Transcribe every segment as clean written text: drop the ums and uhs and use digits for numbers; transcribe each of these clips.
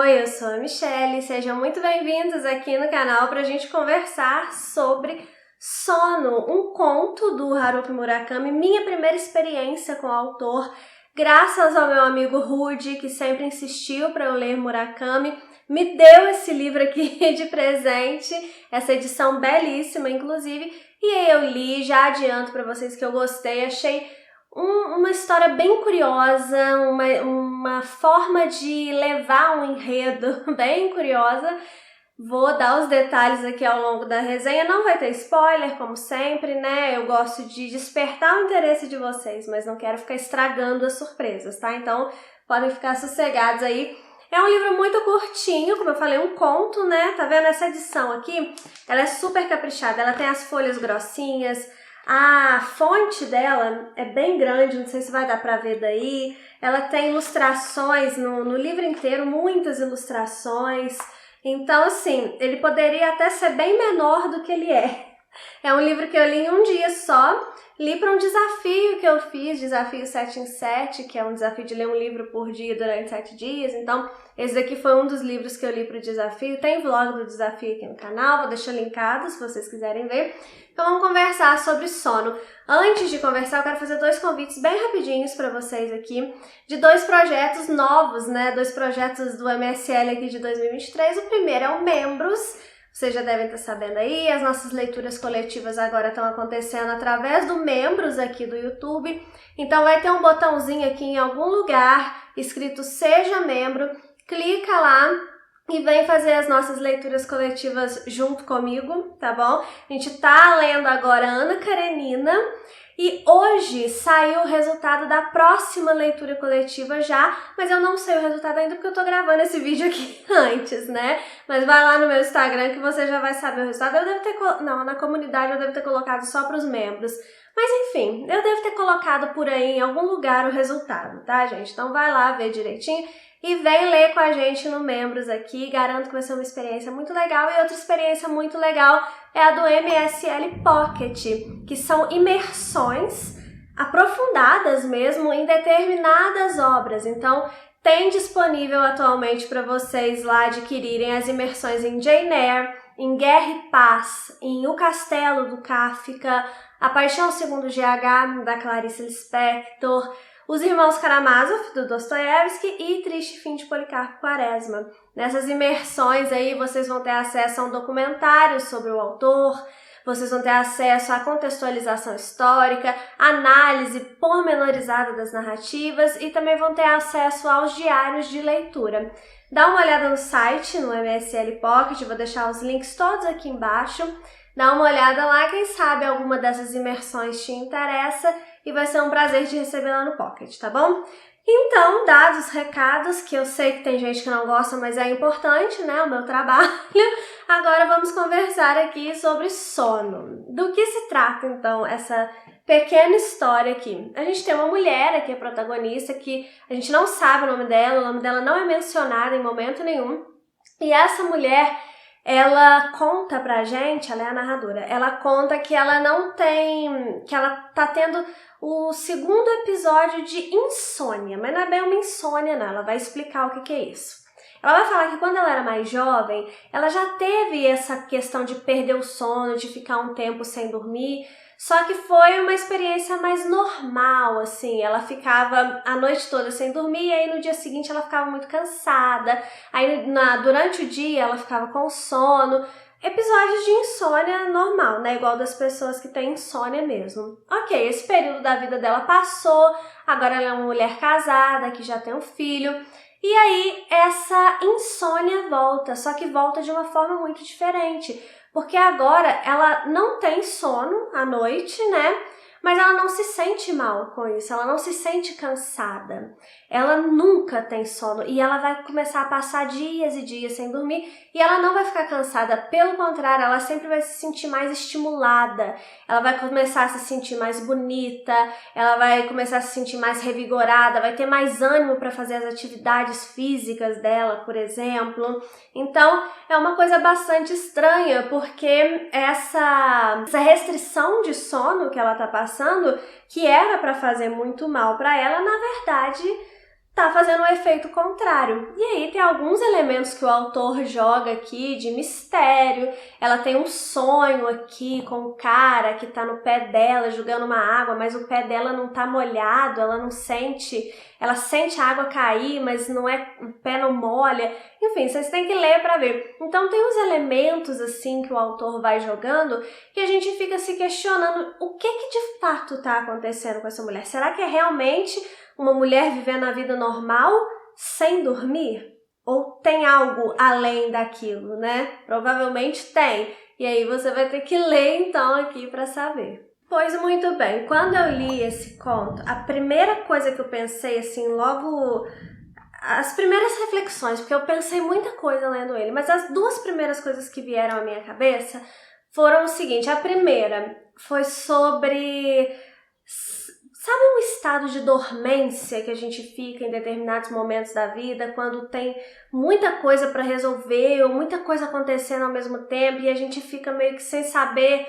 Oi, eu sou a Michelle, sejam muito bem-vindos aqui no canal para a gente conversar sobre Sono, um conto do Haruki Murakami, minha primeira experiência com o autor, graças ao meu amigo Rudy, que sempre insistiu para eu ler Murakami, me deu esse livro aqui de presente, essa edição belíssima, inclusive, e aí eu li, já adianto para vocês que eu gostei, achei uma história bem curiosa, uma forma de levar um enredo bem curiosa. Vou dar os detalhes aqui ao longo da resenha, não vai ter spoiler, como sempre, né? Eu gosto de despertar o interesse de vocês, mas não quero ficar estragando as surpresas, tá? Então, podem ficar sossegados aí. É um livro muito curtinho, como eu falei, um conto, né? Tá vendo essa edição aqui? Ela é super caprichada, ela tem as folhas grossinhas, a fonte dela é bem grande, não sei se vai dar pra ver daí. Ela tem ilustrações no livro inteiro, muitas ilustrações. Então, assim, ele poderia até ser bem menor do que ele é. É um livro que eu li em um dia só, li para um desafio que eu fiz, desafio 7 em 7, que é um desafio de ler um livro por dia durante 7 dias. Então, esse daqui foi um dos livros que eu li para o desafio. Tem vlog do desafio aqui no canal, vou deixar linkado se vocês quiserem ver. Então, vamos conversar sobre sono. Antes de conversar, eu quero fazer dois convites bem rapidinhos para vocês aqui, de dois projetos novos, né? Dois projetos do MSL aqui de 2023. O primeiro é o Membros. Vocês já devem estar sabendo aí, as nossas leituras coletivas agora estão acontecendo através do Membros aqui do YouTube. Então vai ter um botãozinho aqui em algum lugar escrito Seja Membro, clica lá e vem fazer as nossas leituras coletivas junto comigo, tá bom? A gente tá lendo agora Ana Karenina e hoje saiu o resultado da próxima leitura coletiva já, mas eu não sei o resultado ainda porque eu tô gravando esse vídeo aqui antes, né? Mas vai lá no meu Instagram que você já vai saber o resultado. Eu devo ter... Não, na comunidade eu devo ter colocado só para os membros. Mas enfim, eu devo ter colocado por aí em algum lugar o resultado, tá, gente? Então vai lá ver direitinho e vem ler com a gente no Membros aqui. Garanto que vai ser uma experiência muito legal. E outra experiência muito legal é a do MSL Pocket, que são imersões aprofundadas mesmo em determinadas obras. Então, tem disponível atualmente para vocês lá adquirirem as imersões em Jane Eyre, em Guerra e Paz, em O Castelo do Kafka, A Paixão Segundo GH, da Clarice Lispector, Os Irmãos Karamazov, do Dostoiévski, e Triste Fim de Policarpo Quaresma. Nessas imersões aí vocês vão ter acesso a um documentário sobre o autor, vocês vão ter acesso à contextualização histórica, análise pormenorizada das narrativas e também vão ter acesso aos diários de leitura. Dá uma olhada no site, no MSL Pocket, vou deixar os links todos aqui embaixo. Dá uma olhada lá, quem sabe alguma dessas imersões te interessa e vai ser um prazer te receber lá no Pocket, tá bom? Então, dados os recados, que eu sei que tem gente que não gosta, mas é importante, né, o meu trabalho, agora vamos conversar aqui sobre sono. Do que se trata, então, essa pequena história aqui? A gente tem uma mulher aqui, a protagonista, que a gente não sabe o nome dela não é mencionado em momento nenhum, e essa mulher, ela conta pra gente, ela é a narradora, ela conta que ela não tem, que ela tá tendo o segundo episódio de insônia, mas não é bem uma insônia não, ela vai explicar o que é isso. Ela vai falar que quando ela era mais jovem, ela já teve essa questão de perder o sono, de ficar um tempo sem dormir, só que foi uma experiência mais normal, assim, ela ficava a noite toda sem dormir e aí no dia seguinte ela ficava muito cansada, aí durante o dia ela ficava com sono, episódios de insônia normal, né, igual das pessoas que têm insônia mesmo. Ok, esse período da vida dela passou, agora ela é uma mulher casada, que já tem um filho, e aí essa insônia volta, só que volta de uma forma muito diferente. Porque agora ela não tem sono à noite, né? Mas ela não se sente mal com isso, ela não se sente cansada. Ela nunca tem sono e ela vai começar a passar dias e dias sem dormir e ela não vai ficar cansada. Pelo contrário, ela sempre vai se sentir mais estimulada. Ela vai começar a se sentir mais bonita, ela vai começar a se sentir mais revigorada, vai ter mais ânimo para fazer as atividades físicas dela, por exemplo. Então, é uma coisa bastante estranha, porque essa restrição de sono que ela tá passando, que era para fazer muito mal para ela, na verdade, tá fazendo um efeito contrário. E aí tem alguns elementos que o autor joga aqui de mistério. Ela tem um sonho aqui com o cara que tá no pé dela jogando uma água, mas o pé dela não tá molhado, ela sente a água cair, mas o pé não molha. Enfim, vocês têm que ler para ver. Então tem uns elementos assim que o autor vai jogando que a gente fica se questionando o que de fato tá acontecendo com essa mulher. Será que é realmente uma mulher vivendo a vida normal sem dormir? Ou tem algo além daquilo, né? Provavelmente tem. E aí você vai ter que ler então aqui para saber. Pois muito bem, quando eu li esse conto, a primeira coisa que eu pensei, assim, logo... As primeiras reflexões, porque eu pensei muita coisa lendo ele, mas as duas primeiras coisas que vieram à minha cabeça foram o seguinte. A primeira foi sobre... Sabe um estado de dormência que a gente fica em determinados momentos da vida, quando tem muita coisa para resolver ou muita coisa acontecendo ao mesmo tempo e a gente fica meio que sem saber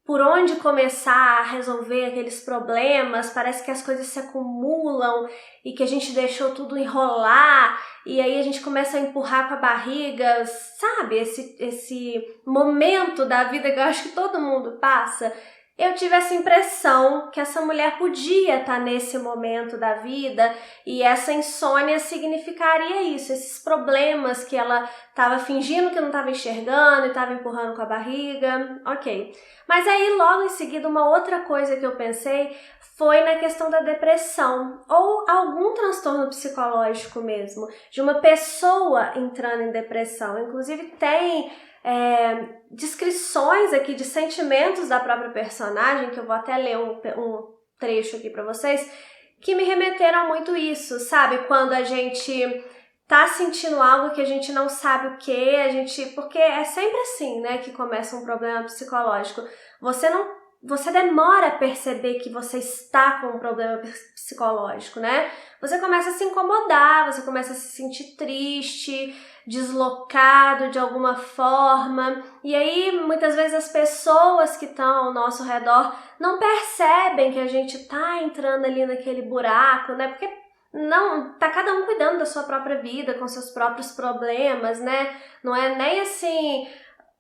por onde começar a resolver aqueles problemas, parece que as coisas se acumulam e que a gente deixou tudo enrolar e aí a gente começa a empurrar com a barriga, sabe? Esse momento da vida que eu acho que todo mundo passa. Eu tive essa impressão que essa mulher podia estar nesse momento da vida e essa insônia significaria isso, esses problemas que ela estava fingindo que não estava enxergando e estava empurrando com a barriga, ok. Mas aí logo em seguida uma outra coisa que eu pensei foi na questão da depressão ou algum transtorno psicológico mesmo, de uma pessoa entrando em depressão. Inclusive tem descrições aqui de sentimentos da própria personagem, que eu vou até ler um trecho aqui para vocês, que me remeteram muito isso, sabe? Quando a gente tá sentindo algo que a gente não sabe o que, porque é sempre assim, né, que começa um problema psicológico. Você demora a perceber que você está com um problema psicológico, né? Você começa a se incomodar, você começa a se sentir triste, deslocado de alguma forma. E aí, muitas vezes, as pessoas que estão ao nosso redor não percebem que a gente está entrando ali naquele buraco, né? Porque não, tá cada um cuidando da sua própria vida, com seus próprios problemas, né? Não é nem assim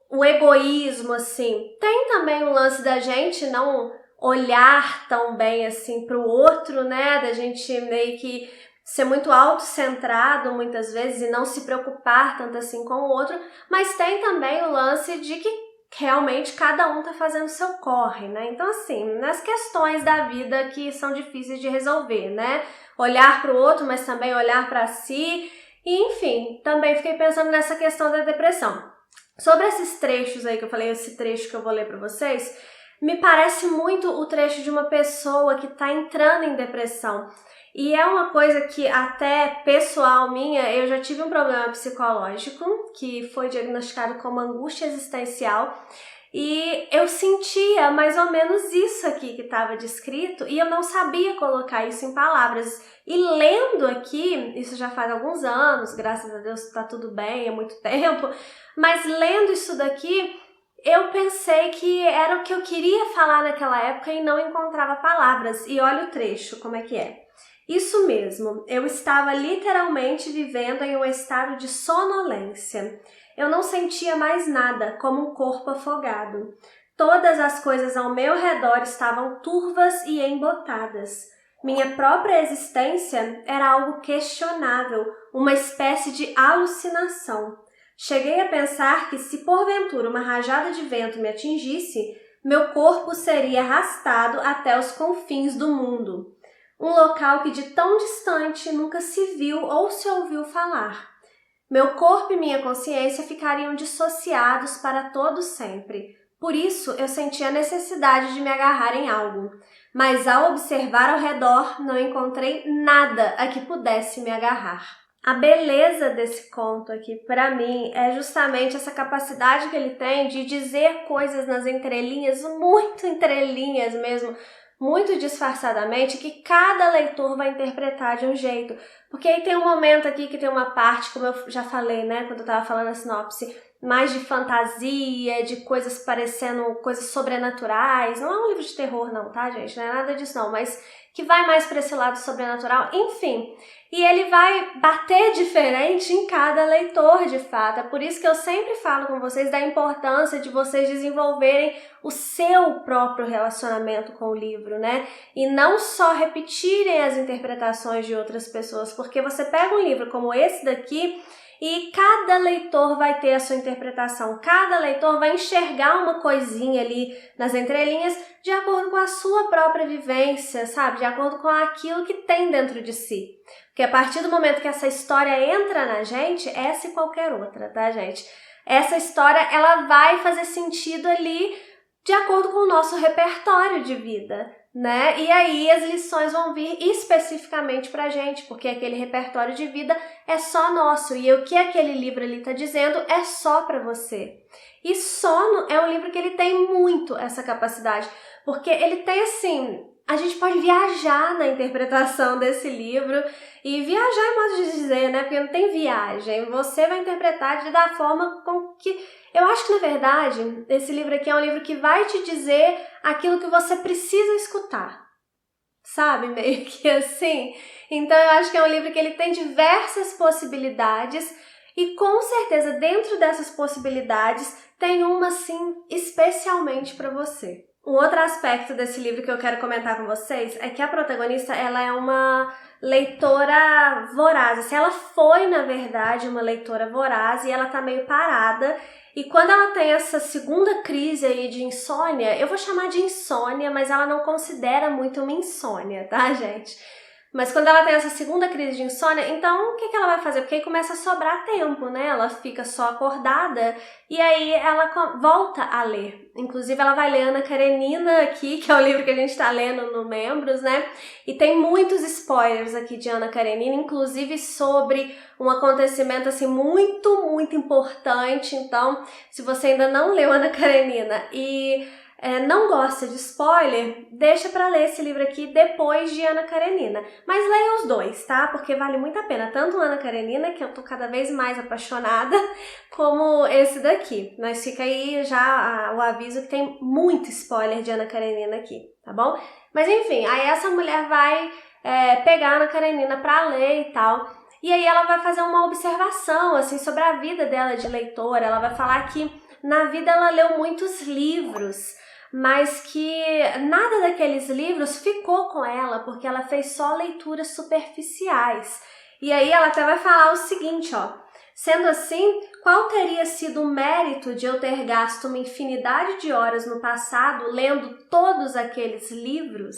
o egoísmo, assim. Tem também o lance da gente não olhar tão bem assim pro outro, né? Da gente meio que ser muito autocentrado muitas vezes e não se preocupar tanto assim com o outro, mas tem também o lance de que realmente cada um tá fazendo o seu corre, né? Então assim, nas questões da vida que são difíceis de resolver, né? Olhar pro outro, mas também olhar para si, e enfim, também fiquei pensando nessa questão da depressão. Sobre esses trechos aí que eu falei, esse trecho que eu vou ler para vocês, me parece muito o trecho de uma pessoa que está entrando em depressão. E é uma coisa que até pessoal minha, eu já tive um problema psicológico, que foi diagnosticado como angústia existencial, e eu sentia mais ou menos isso aqui que estava descrito, e eu não sabia colocar isso em palavras. E lendo aqui, isso já faz alguns anos, graças a Deus está tudo bem, é muito tempo, mas lendo isso daqui, eu pensei que era o que eu queria falar naquela época e não encontrava palavras. E olha o trecho, como é que é. Isso mesmo, eu estava literalmente vivendo em um estado de sonolência. Eu não sentia mais nada, como um corpo afogado. Todas as coisas ao meu redor estavam turvas e embotadas. Minha própria existência era algo questionável, uma espécie de alucinação. Cheguei a pensar que se porventura uma rajada de vento me atingisse, meu corpo seria arrastado até os confins do mundo. Um local que de tão distante nunca se viu ou se ouviu falar. Meu corpo e minha consciência ficariam dissociados para todo sempre. Por isso, eu senti a necessidade de me agarrar em algo. Mas ao observar ao redor, não encontrei nada a que pudesse me agarrar. A beleza desse conto aqui, para mim, é justamente essa capacidade que ele tem de dizer coisas nas entrelinhas, muito entrelinhas mesmo, muito disfarçadamente, que cada leitor vai interpretar de um jeito. Porque aí tem um momento aqui que tem uma parte, como eu já falei, né, quando eu tava falando a sinopse, mais de fantasia, de coisas parecendo coisas sobrenaturais. Não é um livro de terror não, tá, gente? Não é nada disso não, mas que vai mais para esse lado sobrenatural, enfim. E ele vai bater diferente em cada leitor, de fato. É por isso que eu sempre falo com vocês da importância de vocês desenvolverem o seu próprio relacionamento com o livro, né? E não só repetirem as interpretações de outras pessoas, porque você pega um livro como esse daqui e cada leitor vai ter a sua interpretação, cada leitor vai enxergar uma coisinha ali nas entrelinhas de acordo com a sua própria vivência, sabe? De acordo com aquilo que tem dentro de si. Porque a partir do momento que essa história entra na gente, essa e qualquer outra, tá, gente? Essa história, ela vai fazer sentido ali de acordo com o nosso repertório de vida, né? E aí as lições vão vir especificamente pra gente, porque aquele repertório de vida é só nosso e o que aquele livro ali tá dizendo é só pra você. E Sono é um livro que ele tem muito essa capacidade, porque ele tem assim, a gente pode viajar na interpretação desse livro, e viajar é modo de dizer, né? Porque não tem viagem, você vai interpretar da forma com que... Eu acho que, na verdade, esse livro aqui é um livro que vai te dizer aquilo que você precisa escutar, sabe? Meio que assim. Então, eu acho que é um livro que ele tem diversas possibilidades e, com certeza, dentro dessas possibilidades, tem uma, assim, especialmente para você. Um outro aspecto desse livro que eu quero comentar com vocês é que a protagonista, ela é uma leitora voraz. Assim, ela foi, na verdade, uma leitora voraz e ela tá meio parada. E quando ela tem essa segunda crise aí de insônia, eu vou chamar de insônia, mas ela não considera muito uma insônia, tá, gente? Mas quando ela tem essa segunda crise de insônia, então o que ela vai fazer? Porque aí começa a sobrar tempo, né? Ela fica só acordada e aí ela volta a ler. Inclusive ela vai ler Ana Karenina aqui, que é o livro que a gente tá lendo no Membros, né? E tem muitos spoilers aqui de Ana Karenina, inclusive sobre um acontecimento assim muito, muito importante. Então, se você ainda não leu Ana Karenina e não gosta de spoiler, deixa pra ler esse livro aqui depois de Ana Karenina. Mas leia os dois, tá? Porque vale muito a pena. Tanto Ana Karenina, que eu tô cada vez mais apaixonada, como esse daqui. Mas fica aí já o aviso que tem muito spoiler de Ana Karenina aqui, tá bom? Mas enfim, aí essa mulher vai pegar a Ana Karenina pra ler e tal. E aí ela vai fazer uma observação, assim, sobre a vida dela de leitora. Ela vai falar que na vida ela leu muitos livros, mas que nada daqueles livros ficou com ela, porque ela fez só leituras superficiais. E aí ela até vai falar o seguinte, ó: sendo assim, qual teria sido o mérito de eu ter gasto uma infinidade de horas no passado lendo todos aqueles livros?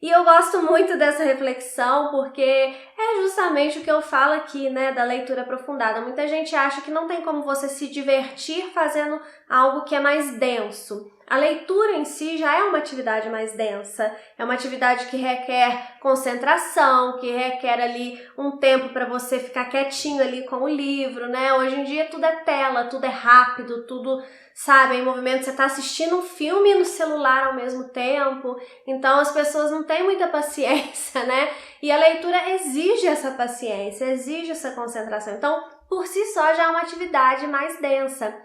E eu gosto muito dessa reflexão porque é justamente o que eu falo aqui, né, da leitura aprofundada. Muita gente acha que não tem como você se divertir fazendo algo que é mais denso. A leitura em si já é uma atividade mais densa, é uma atividade que requer concentração, que requer ali um tempo para você ficar quietinho ali com o livro, né? Hoje em dia tudo é tela, tudo é rápido, tudo, sabe, em movimento. Você tá assistindo um filme no celular ao mesmo tempo, então as pessoas não têm muita paciência, né? E a leitura exige essa paciência, exige essa concentração. Então, por si só, já é uma atividade mais densa.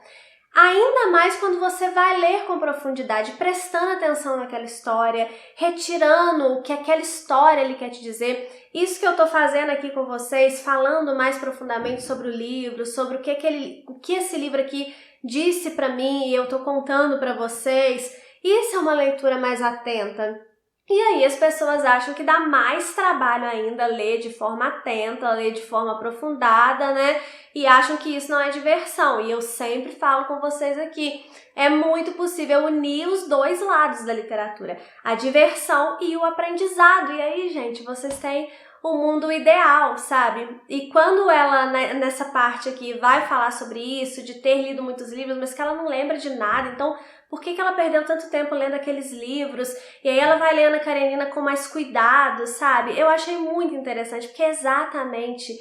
Ainda mais quando você vai ler com profundidade, prestando atenção naquela história, retirando o que aquela história ele quer te dizer. Isso que eu tô fazendo aqui com vocês, falando mais profundamente sobre o livro, sobre o que esse livro aqui disse pra mim e eu tô contando pra vocês. Isso é uma leitura mais atenta. E aí as pessoas acham que dá mais trabalho ainda ler de forma atenta, ler de forma aprofundada, né? E acham que isso não é diversão. E eu sempre falo com vocês aqui, é muito possível unir os dois lados da literatura, a diversão e o aprendizado. E aí, gente, vocês têm o mundo ideal, sabe? E quando ela, nessa parte aqui, vai falar sobre isso, de ter lido muitos livros, mas que ela não lembra de nada, então por que ela perdeu tanto tempo lendo aqueles livros? E aí ela vai lendo a Karenina com mais cuidado, sabe? Eu achei muito interessante, porque é exatamente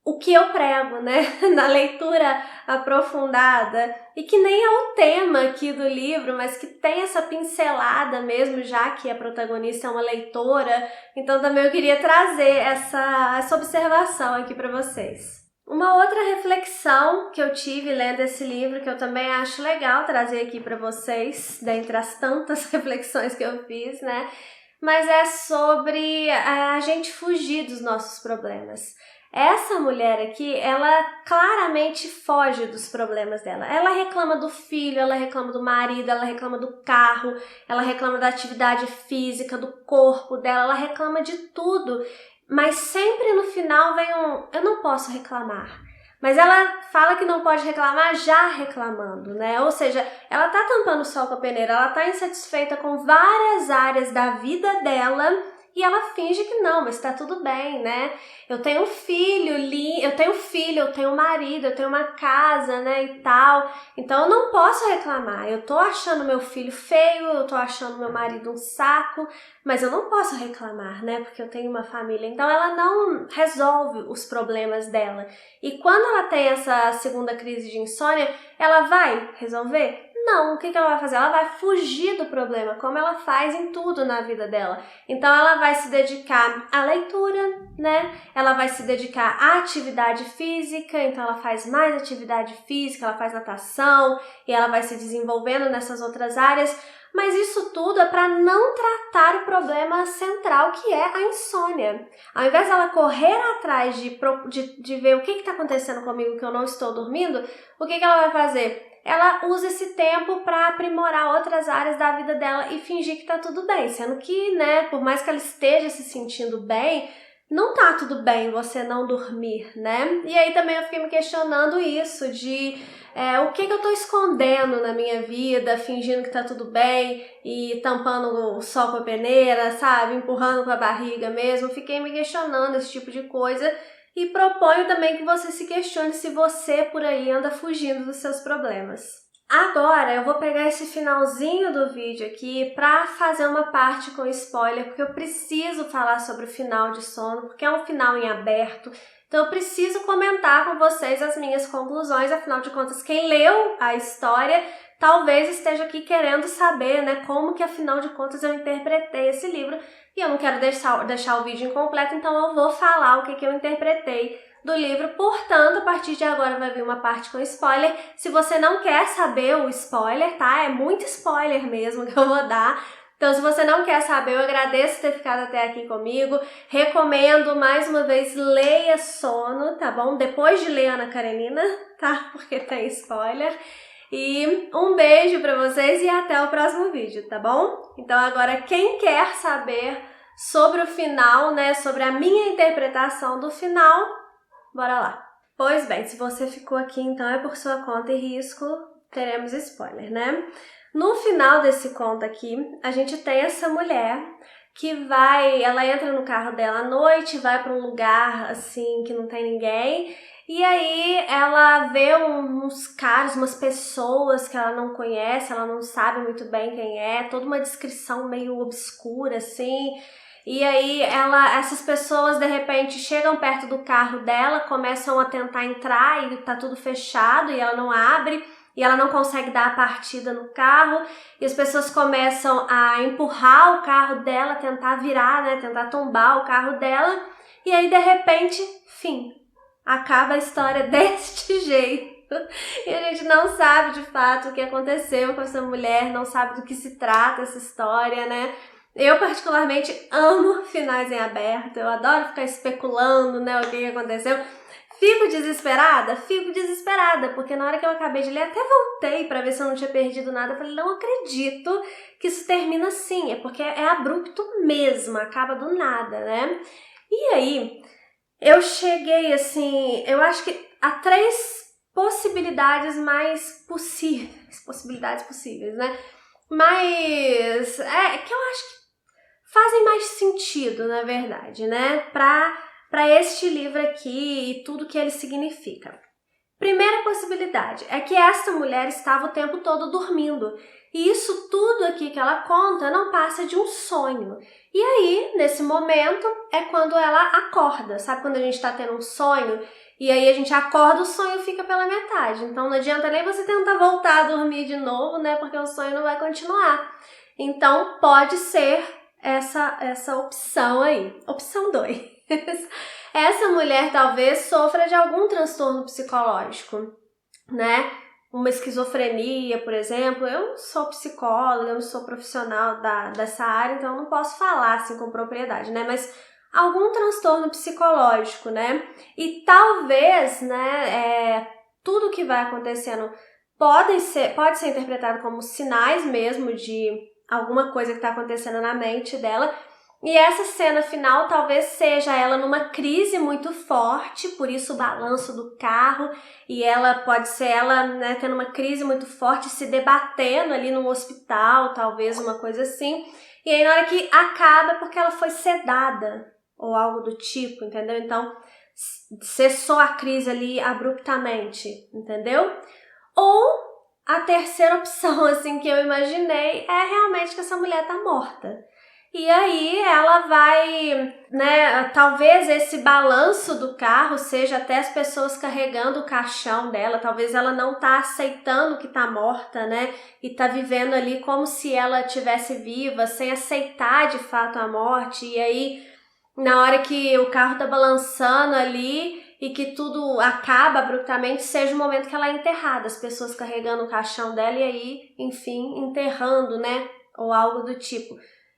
o que eu prego, né? Na leitura aprofundada. E que nem é o tema aqui do livro, mas que tem essa pincelada mesmo, já que a protagonista é uma leitora. Então também eu queria trazer essa observação aqui para vocês. Uma outra reflexão que eu tive lendo esse livro, que eu também acho legal trazer aqui para vocês, dentre as tantas reflexões que eu fiz, né? Mas é sobre a gente fugir dos nossos problemas. Essa mulher aqui, ela claramente foge dos problemas dela. Ela reclama do filho, ela reclama do marido, ela reclama do carro, ela reclama da atividade física, do corpo dela, ela reclama de tudo. Mas sempre no final vem eu não posso reclamar. Mas ela fala que não pode reclamar já reclamando, né? Ou seja, ela tá tampando o sol com a peneira, ela tá insatisfeita com várias áreas da vida dela e ela finge que não, mas tá tudo bem, né? Eu tenho um filho, eu tenho um marido, eu tenho uma casa, né, e tal. Então eu não posso reclamar. Eu tô achando meu filho feio, eu tô achando meu marido um saco, mas eu não posso reclamar, né? Porque eu tenho uma família. Então ela não resolve os problemas dela. E quando ela tem essa segunda crise de insônia, ela vai resolver? Não, o que ela vai fazer? Ela vai fugir do problema, como ela faz em tudo na vida dela. Então ela vai se dedicar à leitura, né? Ela vai se dedicar à atividade física, então ela faz mais atividade física, ela faz natação e ela vai se desenvolvendo nessas outras áreas. Mas isso tudo é para não tratar o problema central, que é a insônia. Ao invés dela correr atrás de ver o que está acontecendo comigo que eu não estou dormindo, o que ela vai fazer? Ela usa esse tempo para aprimorar outras áreas da vida dela e fingir que tá tudo bem, sendo que, né, por mais que ela esteja se sentindo bem, não tá tudo bem você não dormir, né? E aí também eu fiquei me questionando isso, de o que eu tô escondendo na minha vida, fingindo que tá tudo bem e tampando o sol com a peneira, sabe? Empurrando com a barriga mesmo. Fiquei me questionando esse tipo de coisa. E proponho também que você se questione se você por aí anda fugindo dos seus problemas. Agora eu vou pegar esse finalzinho do vídeo aqui para fazer uma parte com spoiler, porque eu preciso falar sobre o final de Sono, porque é um final em aberto. Então eu preciso comentar com vocês as minhas conclusões, afinal de contas quem leu a história talvez esteja aqui querendo saber, né, como que afinal de contas eu interpretei esse livro. E eu não quero deixar o vídeo incompleto, então eu vou falar o que eu interpretei do livro. Portanto, a partir de agora vai vir uma parte com spoiler. Se você não quer saber o spoiler, tá? É muito spoiler mesmo que eu vou dar. Então, se você não quer saber, eu agradeço ter ficado até aqui comigo. Recomendo, mais uma vez, leia Sono, tá bom? Depois de ler Ana Karenina, tá? Porque tem spoiler. E um beijo pra vocês e até o próximo vídeo, tá bom? Então agora quem quer saber sobre o final, né, sobre a minha interpretação do final, bora lá. Pois bem, se você ficou aqui então é por sua conta e risco, teremos spoiler, né? No final desse conto aqui, a gente tem essa mulher que ela entra no carro dela à noite, vai para um lugar assim que não tem ninguém. E aí ela vê uns caras, umas pessoas que ela não conhece, ela não sabe muito bem quem é, toda uma descrição meio obscura assim. E aí essas pessoas de repente chegam perto do carro dela, começam a tentar entrar e tá tudo fechado e ela não abre. E ela não consegue dar a partida no carro, e as pessoas começam a empurrar o carro dela, tentar virar, né, tentar tombar o carro dela. E aí de repente, fim. Acaba a história deste jeito. E a gente não sabe de fato o que aconteceu com essa mulher, não sabe do que se trata essa história, né? Eu particularmente amo finais em aberto, eu adoro ficar especulando, né, o que aconteceu. Fico desesperada, porque na hora que eu acabei de ler, até voltei pra ver se eu não tinha perdido nada. Eu falei, não acredito que isso termina assim, é porque é abrupto mesmo, acaba do nada, né? E aí, eu cheguei assim, eu acho que há 3 possibilidades possíveis, né? Mas que eu acho que fazem mais sentido, na verdade, né? Para este livro aqui e tudo que ele significa. Primeira possibilidade é que esta mulher estava o tempo todo dormindo. E isso tudo aqui que ela conta não passa de um sonho. E aí, nesse momento, é quando ela acorda. Sabe quando a gente está tendo um sonho e aí a gente acorda, o sonho fica pela metade. Então não adianta nem você tentar voltar a dormir de novo, né? Porque o sonho não vai continuar. Então pode ser essa opção aí. Opção 2. essa mulher talvez sofra de algum transtorno psicológico, né? Uma esquizofrenia, por exemplo. Eu não sou psicóloga, eu não sou profissional dessa área, então eu não posso falar assim com propriedade, né? Mas algum transtorno psicológico, né? E talvez, né, tudo que vai acontecendo pode ser interpretado como sinais mesmo de alguma coisa que está acontecendo na mente dela. E essa cena final talvez seja ela numa crise muito forte, por isso o balanço do carro, e ela pode ser ela, né, tendo uma crise muito forte, se debatendo ali no hospital, talvez uma coisa assim. E aí na hora que acaba, porque ela foi sedada, ou algo do tipo, entendeu? Então, cessou a crise ali abruptamente, entendeu? Ou a terceira opção, assim, que eu imaginei é realmente que essa mulher tá morta. E aí ela vai, né, talvez esse balanço do carro seja até as pessoas carregando o caixão dela, talvez ela não tá aceitando que tá morta, né, e tá vivendo ali como se ela tivesse viva, sem aceitar de fato a morte, e aí na hora que o carro tá balançando ali e que tudo acaba abruptamente, seja o momento que ela é enterrada, as pessoas carregando o caixão dela e aí, enfim, enterrando, né, ou algo do tipo.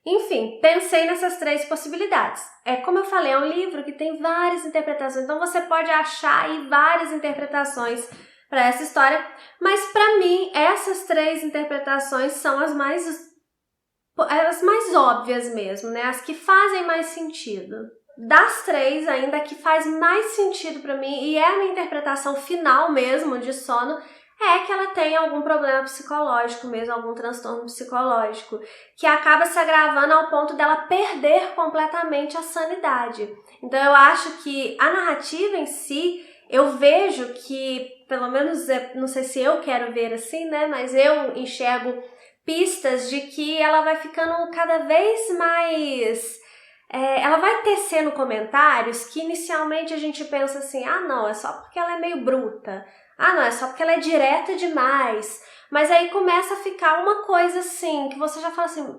Enfim, pensei nessas três possibilidades. Como eu falei, é um livro que tem várias interpretações, então você pode achar aí várias interpretações para essa história, mas para mim essas três interpretações são as mais óbvias mesmo, né? As que fazem mais sentido. Das três, ainda a que faz mais sentido para mim, e é a minha interpretação final mesmo de Sono, é que ela tem algum problema psicológico mesmo, algum transtorno psicológico, que acaba se agravando ao ponto dela perder completamente a sanidade. Então eu acho que a narrativa em si, eu vejo que, pelo menos, não sei se eu quero ver assim, né, mas eu enxergo pistas de que ela vai ficando cada vez mais... ela vai tecendo comentários que inicialmente a gente pensa assim, ah não, é só porque ela é meio bruta, ah não, é só porque ela é direta demais, mas aí começa a ficar uma coisa assim, que você já fala assim,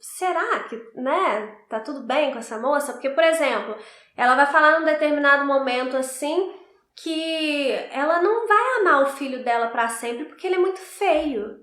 será que, né, tá tudo bem com essa moça? Porque, por exemplo, ela vai falar num determinado momento assim, que ela não vai amar o filho dela pra sempre porque ele é muito feio.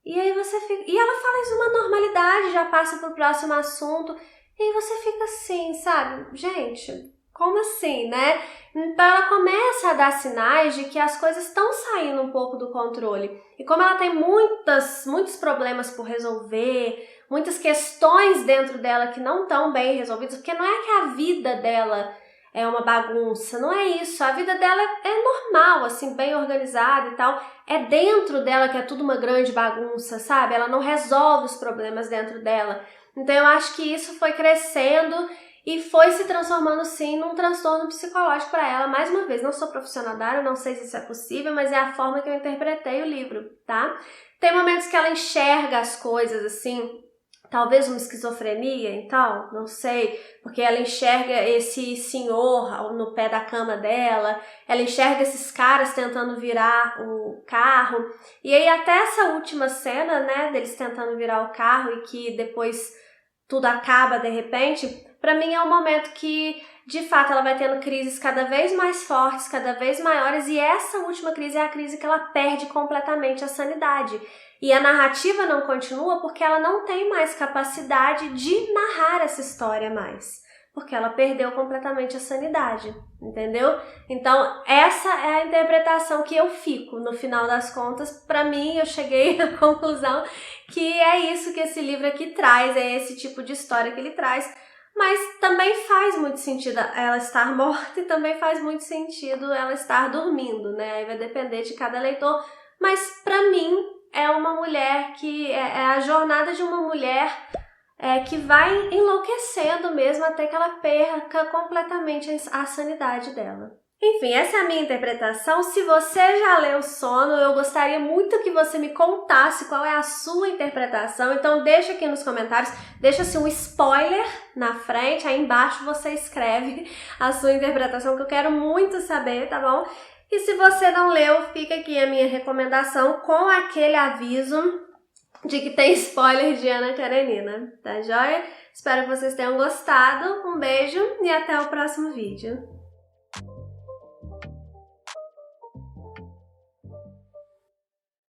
E aí você fica... E ela fala isso numa normalidade, já passa pro próximo assunto. E aí você fica assim, sabe? Gente, como assim, né? Então ela começa a dar sinais de que as coisas estão saindo um pouco do controle. E como ela tem muitos problemas por resolver, muitas questões dentro dela que não estão bem resolvidas, porque não é que a vida dela é uma bagunça, não é isso. A vida dela é normal, assim, bem organizada e tal. É dentro dela que é tudo uma grande bagunça, sabe? Ela não resolve os problemas dentro dela. Então eu acho que isso foi crescendo e foi se transformando, sim, num transtorno psicológico para ela. Mais uma vez, não sou profissional da área, não sei se isso é possível, mas é a forma que eu interpretei o livro, tá? Tem momentos que ela enxerga as coisas, assim... Talvez uma esquizofrenia, então, não sei, porque ela enxerga esse senhor no pé da cama dela, ela enxerga esses caras tentando virar o carro, e aí até essa última cena, né, deles tentando virar o carro e que depois tudo acaba de repente, pra mim é um momento que, de fato, ela vai tendo crises cada vez mais fortes, cada vez maiores, e essa última crise é a crise que ela perde completamente a sanidade. E a narrativa não continua porque ela não tem mais capacidade de narrar essa história mais. Porque ela perdeu completamente a sanidade, entendeu? Então, essa é a interpretação que eu fico. No final das contas, para mim, eu cheguei à conclusão que é isso que esse livro aqui traz, é esse tipo de história que ele traz. Mas também faz muito sentido ela estar morta e também faz muito sentido ela estar dormindo, né? Aí vai depender de cada leitor. Mas, para mim, é uma mulher que é a jornada de uma mulher que vai enlouquecendo mesmo até que ela perca completamente a sanidade dela. Enfim, essa é a minha interpretação. Se você já leu Sono, eu gostaria muito que você me contasse qual é a sua interpretação. Então deixa aqui nos comentários, deixa-se um spoiler na frente, aí embaixo você escreve a sua interpretação, que eu quero muito saber, tá bom? E se você não leu, fica aqui a minha recomendação com aquele aviso de que tem spoiler de Ana Karenina, tá joia? Espero que vocês tenham gostado. Um beijo e até o próximo vídeo.